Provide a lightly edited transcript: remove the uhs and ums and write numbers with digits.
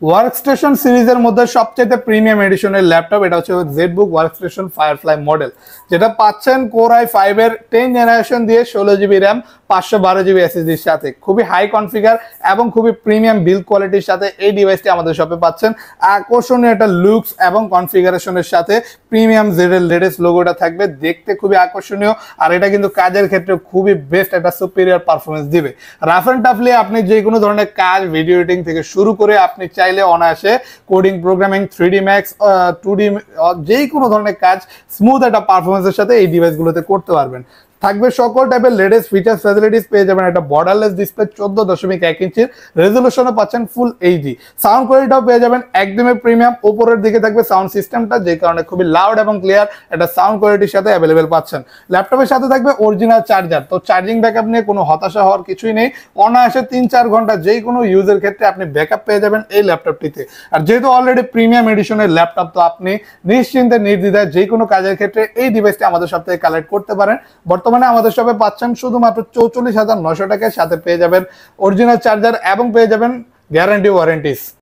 Workstation সিরিজের মধ্যে সবচেয়ে প্রিমিয়াম এডিশনের ল্যাপটপ এটা হচ্ছে জেটবুক ওয়ার্কস্টেশন ফায়ারফ্লাই মডেল, যেটা পাচ্ছেন কোর i5 এর 10 জেনারেশন দিয়ে 16 জিবি র্যাম 512 জিবি এসএসডির সাথে খুবই হাই কনফিগার এবং খুবই প্রিমিয়াম বিল্ড কোয়ালিটির সাথে এই ডিভাইসটি আমাদের শপে পাচ্ছেন। আকর্ষণীয় একটা লুকস এবং কনফিগারেশনের সাথে প্রিমিয়াম জেডের লেটেস্ট লোগোটা থাকবে, দেখতে খুবই আকর্ষণীয়। আর এটা কিন্তু কাজের ক্ষেত্রে খুবই বেস্ট একটা সুপিরিয়র পারফরমেন্স দিবে। রাফ এন্ড টাফলি আপনি যে কোনো ধরনের কাজ, ভিডিও এডিটিং থেকে শুরু করে আপনি চাইলে অনায়াসে coding, programming, 3D max, 2D যেই কোনো ধরনের কাজ স্মুথ একটা পারফরমেন্সের সাথে এই ডিভাইসগুলোতে করতে পারবেন। থাকবে সকল টাইপের লেটেস্ট ফিচার্স, ফ্যাসিলিটিস পেয়ে যাবেন। একটা বর্ডারলেস ডিসপ্লে 14.1 ইঞ্চির রেজলিউশনে পাচ্ছেন ফুল এইচডি। সাউন্ড কোয়ালিটিটাও পেয়ে যাবেন একদমই প্রিমিয়াম। উপরের দিকে থাকবে সাউন্ড সিস্টেমটা, যে কারণে খুবই লাউড এবং ক্লিয়ার একটা সাউন্ড কোয়ালিটির সাথে অ্যাভেলেবেল পাচ্ছেন। ল্যাপটপের সাথে থাকবে অরিজিনাল চার্জার, তো চার্জিং ব্যাকআপ নিয়ে কোনো হতাশা হওয়ার কিছুই নেই। অনায়াসে 3-4 ঘন্টা যে কোনো ইউজের ক্ষেত্রে আপনি ব্যাকআপ পেয়ে যাবেন এই ল্যাপটপটিতে। আর যেহেতু অলরেডি প্রিমিয়াম এডিশনের ল্যাপটপ, তো আপনি নিশ্চিন্তে নির্দ্বিধায় যে কোনো কাজের ক্ষেত্রে এই ডিভাইসটি আমাদের সব থেকে কালেক্ট করতে পারেন। বর্তমানে আমাদের শপে পাচ্ছেন শুধুমাত্র 44,900 টাকায়, সাথে পেয়ে যাবেন অরিজিনাল চার্জার এবং পেয়ে যাবেন গ্যারান্টি ওয়ারেন্টিস।